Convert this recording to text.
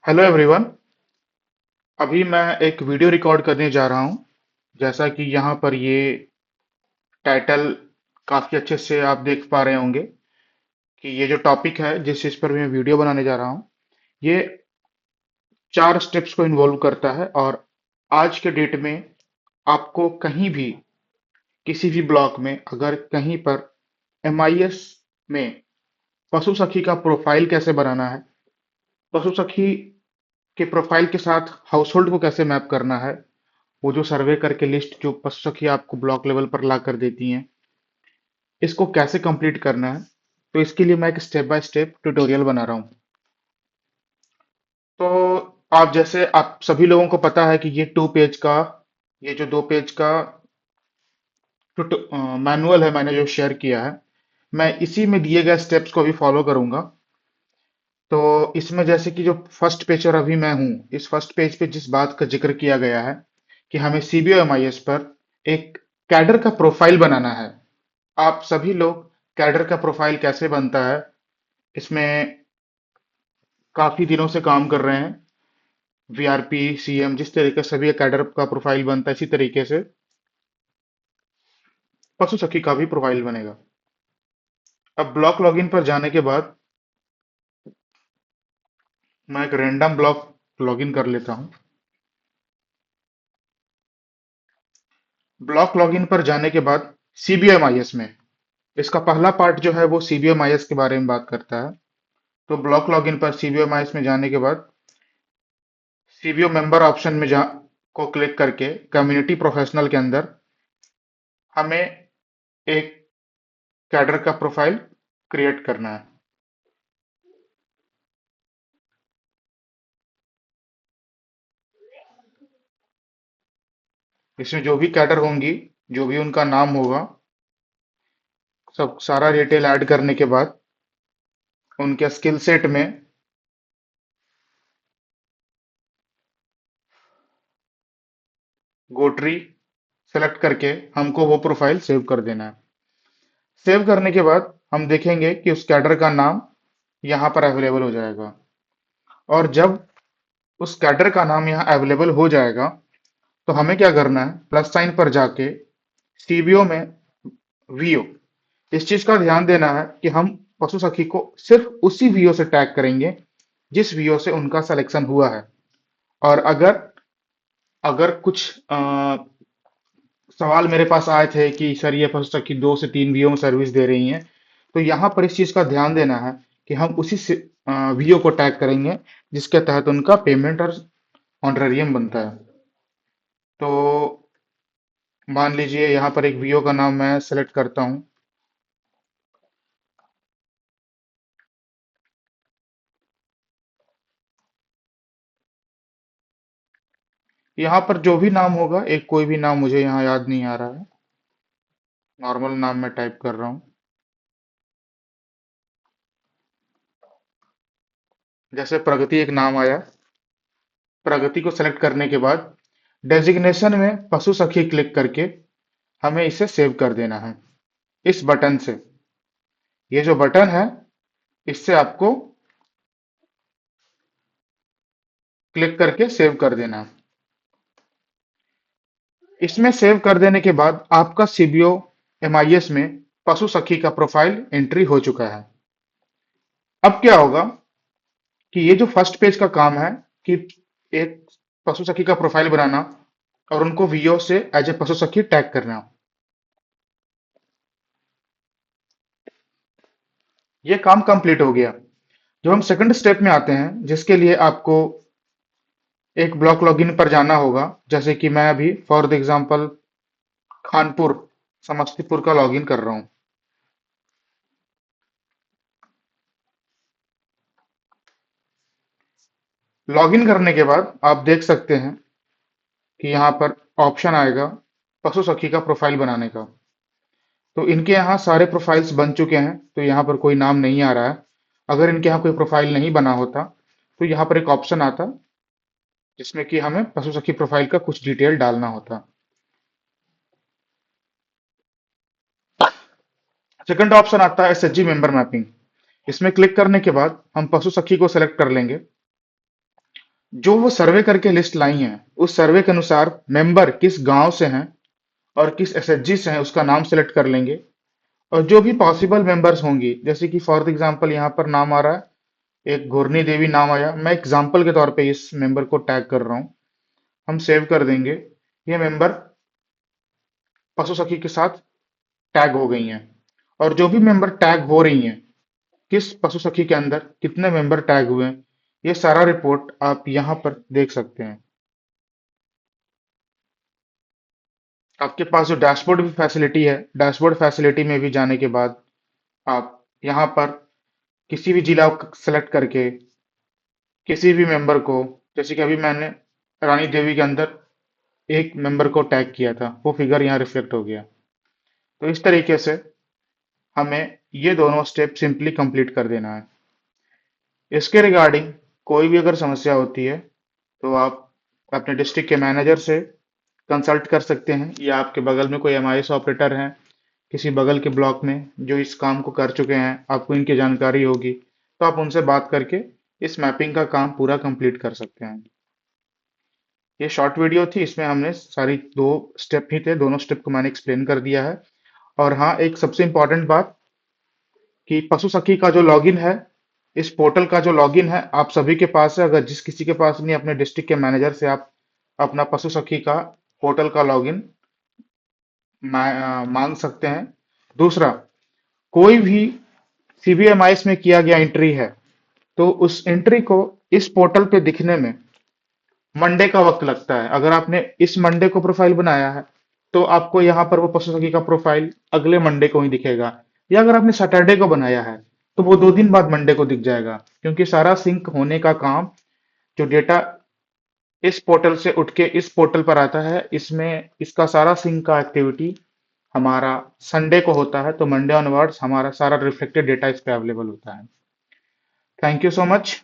Hello everyone. अभी मैं एक वीडियो रिकॉर्ड करने जा रहा हूँ। जैसा कि यहाँ पर ये टाइटल काफी अच्छे से आप देख पा रहे होंगे कि ये जो टॉपिक है जिस चीज पर मैं वीडियो बनाने जा रहा हूँ, ये 4 स्टेप्स को इन्वॉल्व करता है। और आज के डेट में आपको कहीं भी किसी भी ब्लॉक में अगर कहीं पर एमआईएस में पशु सखी का प्रोफाइल कैसे बनाना है, पशु सखी के प्रोफाइल के साथ हाउस होल्ड को कैसे मैप करना है, वो जो सर्वे करके लिस्ट जो पशु सखी आपको ब्लॉक लेवल पर ला कर देती हैं, इसको कैसे कंप्लीट करना है, तो इसके लिए मैं एक स्टेप बाय स्टेप ट्यूटोरियल बना रहा हूँ। तो आप जैसे आप सभी लोगों को पता है कि ये जो 2 पेज का मैनुअल है मैंने जो शेयर किया है, मैं इसी में दिए गए स्टेप्स को भी फॉलो करूंगा। तो इसमें जैसे कि जो फर्स्ट पेज पर अभी मैं हूँ, इस फर्स्ट पेज पे जिस बात का जिक्र किया गया है कि हमें सीबीओ एमआईएस पर एक कैडर का प्रोफाइल बनाना है। आप सभी लोग कैडर का प्रोफाइल कैसे बनता है, इसमें काफी दिनों से काम कर रहे हैं। वीआरपी सीएम जिस तरीके से सभी कैडर का प्रोफाइल बनता है, इसी तरीके से पशु सखी का भी प्रोफाइल बनेगा। अब ब्लॉक लॉगिन पर जाने के बाद मैं एक रैंडम ब्लॉक लॉगिन कर लेता हूं। ब्लॉक लॉगिन पर जाने के बाद सीबीएमआईएस में इसका पहला पार्ट जो है वो सीबीएमआईएस के बारे में बात करता है। तो ब्लॉक लॉगिन पर सीबीएमआईएस में जाने के बाद सीबीओ मेंबर ऑप्शन में जा को क्लिक करके कम्युनिटी प्रोफेशनल के अंदर हमें एक कैडर का प्रोफाइल क्रिएट करना है। इसमें जो भी कैडर होंगी, जो भी उनका नाम होगा, सब सारा डिटेल ऐड करने के बाद उनके स्किल सेट में गोट्री सेलेक्ट करके हमको वो प्रोफाइल सेव कर देना है। सेव करने के बाद हम देखेंगे कि उस कैडर का नाम यहाँ पर अवेलेबल हो जाएगा। और जब उस कैडर का नाम यहाँ अवेलेबल हो जाएगा, तो हमें क्या करना है, प्लस साइन पर जाके सीबीओ में वीओ, इस चीज का ध्यान देना है कि हम पशु सखी को सिर्फ उसी वीओ से टैग करेंगे जिस वीओ से उनका सिलेक्शन हुआ है। और अगर अगर कुछ सवाल मेरे पास आए थे कि सर ये पशु सखी 2 से 3 वीओ में सर्विस दे रही हैं, तो यहाँ पर इस चीज का ध्यान देना है कि हम उसी वीओ को टैग करेंगे जिसके तहत उनका पेमेंट और ऑनरेरियम बनता है। तो मान लीजिए यहाँ पर एक वीओ का नाम मैं सेलेक्ट करता हूँ। यहाँ पर जो भी नाम होगा, एक कोई भी नाम मुझे यहाँ याद नहीं आ रहा है, नॉर्मल नाम मैं टाइप कर रहा हूँ। जैसे प्रगति एक नाम आया, प्रगति को सेलेक्ट करने के बाद डेजिग्नेशन में पशु सखी क्लिक करके हमें इसे सेव कर देना है इस बटन से। ये जो बटन है, इससे आपको क्लिक करके सेव कर देना है। इसमें सेव कर देने के बाद आपका सीबीओ एमआईएस में पशु सखी का प्रोफाइल एंट्री हो चुका है। अब क्या होगा कि ये जो फर्स्ट पेज का काम है कि एक पशु सखी का प्रोफाइल बनाना और उनको वीओ से एज ए पशु सखी टैग करना, ये काम कंप्लीट हो गया। जब हम सेकंड स्टेप में आते हैं, जिसके लिए आपको एक ब्लॉक लॉगिन पर जाना होगा, जैसे कि मैं अभी for the example Khanpur Samastipur का लॉगिन कर रहा हूँ। लॉगिन करने के बाद आप देख सकते हैं कि यहाँ पर ऑप्शन आएगा पशु सखी का प्रोफाइल बनाने का। तो इनके यहाँ सारे प्रोफाइल्स बन चुके हैं, तो यहाँ पर कोई नाम नहीं आ रहा है। अगर इनके यहाँ कोई प्रोफाइल नहीं बना होता, तो यहाँ पर एक ऑप्शन आता जिसमें कि हमें पशु सखी प्रोफाइल का कुछ डिटेल डालना होता। सेकंड ऑप्शन आता है एसएचजी मेंबर मैपिंग। इसमें क्लिक करने के बाद हम पशु सखी को सेलेक्ट कर लेंगे। जो वो सर्वे करके लिस्ट लाई है, उस सर्वे के अनुसार मेंबर किस गांव से हैं और किस एसएचजी से हैं उसका नाम सेलेक्ट कर लेंगे। और जो भी पॉसिबल मेंबर्स होंगी, जैसे कि फॉर एग्जांपल यहाँ पर नाम आ रहा है, एक घूर्णी देवी नाम आया, मैं एग्जांपल के तौर पे इस मेंबर को टैग कर रहा हूँ। हम सेव कर देंगे। ये मेंबर पशु सखी के साथ टैग हो गई हैं। और जो भी मेंबर टैग हो रही हैं, किस पशु सखी के अंदर कितने मेंबर टैग हुए हैं, ये सारा रिपोर्ट आप यहाँ पर देख सकते हैं। आपके पास जो डैशबोर्ड भी फैसिलिटी है, डैशबोर्ड फैसिलिटी में भी जाने के बाद आप यहाँ पर किसी भी जिला को सेलेक्ट करके किसी भी मेंबर को, जैसे कि अभी मैंने रानी देवी के अंदर एक मेंबर को टैग किया था, वो फिगर यहाँ रिफ्लेक्ट हो गया। तो इस तरीके से हमें ये दोनों स्टेप सिंपली कंप्लीट कर देना है। इसके रिगार्डिंग कोई भी अगर समस्या होती है तो आप अपने डिस्ट्रिक्ट के मैनेजर से कंसल्ट कर सकते हैं, या आपके बगल में कोई एमआईएस ऑपरेटर हैं किसी बगल के ब्लॉक में जो इस काम को कर चुके हैं, आपको इनकी जानकारी होगी, तो आप उनसे बात करके इस मैपिंग का काम पूरा कंप्लीट कर सकते हैं। ये शॉर्ट वीडियो थी, इसमें हमने सारी दो स्टेप ही थे, दोनों स्टेप को मैंने एक्सप्लेन कर दिया है। और हाँ, एक सबसे इम्पोर्टेंट बात कि पशु सखी का जो लॉगिन है, इस पोर्टल का जो लॉगिन है आप सभी के पास है। अगर जिस किसी के पास नहीं, अपने डिस्ट्रिक्ट के मैनेजर से आप अपना पशु सखी का पोर्टल का लॉगिन मांग सकते हैं। दूसरा, कोई भी सीबीएमआईएस में किया गया एंट्री है, तो उस एंट्री को इस पोर्टल पे दिखने में मंडे का वक्त लगता है। अगर आपने इस मंडे को प्रोफाइल बनाया है, तो आपको यहाँ पर वो पशु सखी का प्रोफाइल अगले मंडे को ही दिखेगा। या अगर आपने सैटरडे को बनाया है, तो वो 2 दिन बाद मंडे को दिख जाएगा, क्योंकि सारा सिंक होने का काम, जो डेटा इस पोर्टल से उठ के इस पोर्टल पर आता है, इसमें इसका सारा सिंक का एक्टिविटी हमारा संडे को होता है। तो मंडे ऑनवर्ड्स हमारा सारा रिफ्लेक्टेड डेटा इस पे अवेलेबल होता है। Thank you so much.